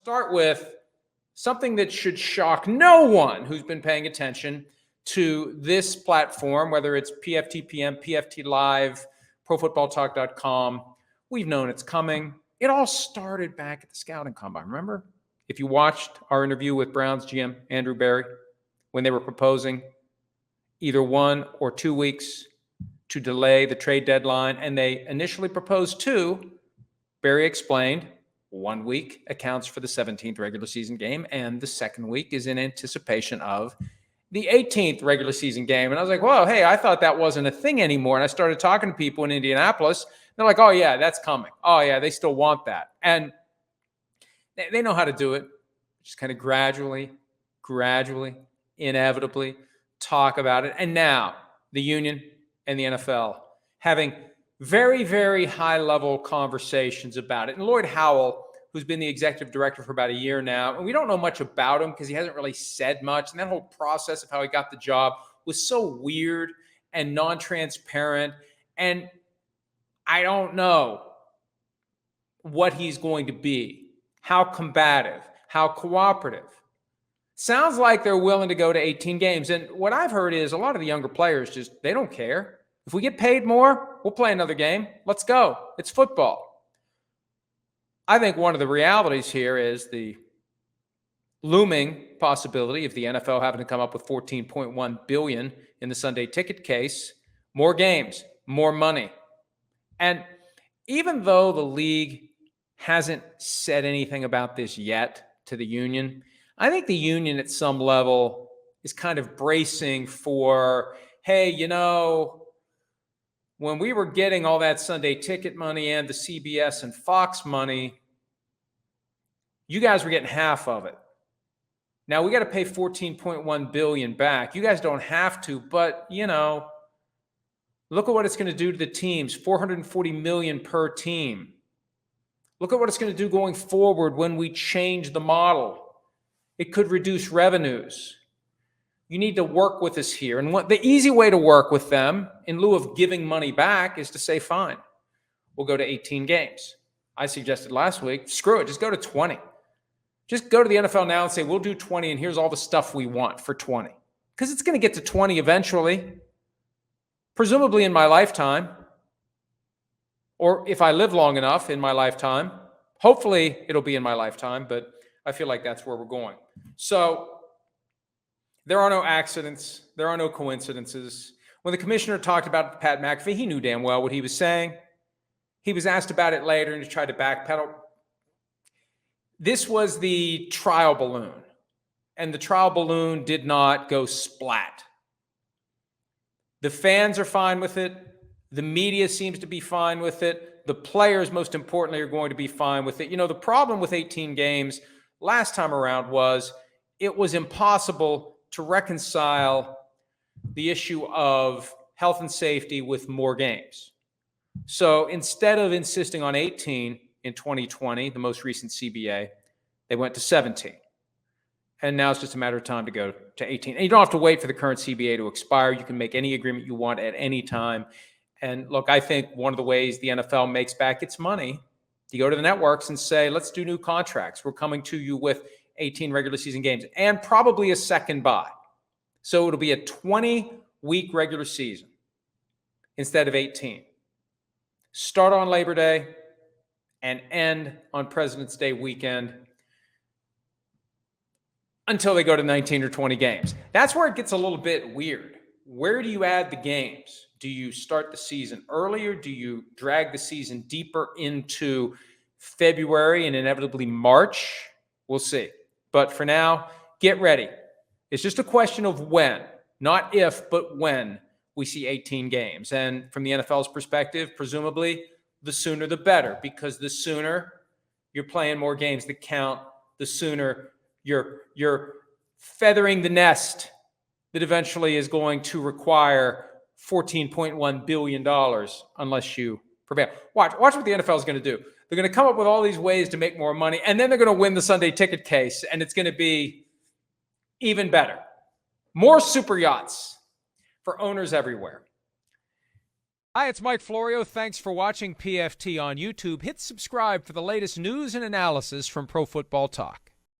Start with something that should shock no one who's been paying attention to this platform, whether it's PFTPM, PFT Live, ProFootballTalk.com. We've known it's coming. It all started back at the Scouting Combine, remember? If you watched our interview with Browns GM Andrew Berry, when they were proposing either 1 or 2 weeks to delay the trade deadline, and they initially proposed 2, Berry explained 1 week accounts for the 17th regular season game, and the second week is in anticipation of the 18th regular season game. And I was like, whoa, hey, I thought that wasn't a thing anymore. And I started talking to people in Indianapolis. They're like, oh, yeah, that's coming. Oh, yeah, they still want that. And they know how to do it. Just kind of gradually, inevitably talk about it. And now the union and the NFL having very, very high-level conversations about it. And Lloyd Howell, who's been the executive director for about a year now, and we don't know much about him because he hasn't really said much. And that whole process of how he got the job was so weird and non-transparent. And I don't know what he's going to be, how combative, how cooperative. Sounds like they're willing to go to 18 games. And what I've heard is a lot of the younger players they don't care. If we get paid more, we'll play another game. Let's go. It's football. I think one of the realities here is the looming possibility of the NFL having to come up with $14.1 billion in the Sunday ticket case, more games, more money. And even though the league hasn't said anything about this yet to the union, I think the union at some level is kind of bracing for, hey, when we were getting all that Sunday ticket money and the CBS and Fox money, you guys were getting half of it. Now we got to pay $14.1 billion back. You guys don't have to, but look at what it's going to do to the teams, $440 million per team. Look at what it's going to do going forward when we change the model. It could reduce revenues. You need to work with us here. And the easy way to work with them in lieu of giving money back is to say, fine, we'll go to 18 games. I suggested last week, screw it, just go to 20. Just go to the NFL now and say, we'll do 20 and here's all the stuff we want for 20. Because it's going to get to 20 eventually, presumably in my lifetime, or if I live long enough in my lifetime. Hopefully it'll be in my lifetime, but I feel like that's where we're going. So there are no accidents. There are no coincidences. When the commissioner talked about Pat McAfee, he knew damn well what he was saying. He was asked about it later and he tried to backpedal. This was the trial balloon, and the trial balloon did not go splat. The fans are fine with it. The media seems to be fine with it. The players, most importantly, are going to be fine with it. The problem with 18 games last time around was it was impossible to reconcile the issue of health and safety with more games. So instead of insisting on 18 in 2020, the most recent CBA, they went to 17. And now it's just a matter of time to go to 18. And you don't have to wait for the current CBA to expire. You can make any agreement you want at any time. And look, I think one of the ways the NFL makes back its money, you go to the networks and say, let's do new contracts. We're coming to you with 18 regular season games and probably a second bye. So it'll be a 20-week regular season instead of 18. Start on Labor Day and end on President's Day weekend until they go to 19 or 20 games. That's where it gets a little bit weird. Where do you add the games? Do you start the season earlier? Do you drag the season deeper into February and inevitably March? We'll see. But for now, get ready. It's just a question of when, not if, but when we see 18 games. And from the NFL's perspective, presumably, the sooner the better, because the sooner you're playing more games that count, the sooner you're feathering the nest that eventually is going to require $14.1 billion unless you prevail. Watch what the NFL is going to do. They're going to come up with all these ways to make more money, and then they're going to win the Sunday ticket case, and it's going to be even better. More super yachts for owners everywhere. Hi, it's Mike Florio. Thanks for watching PFT on YouTube. Hit subscribe for the latest news and analysis from Pro Football Talk.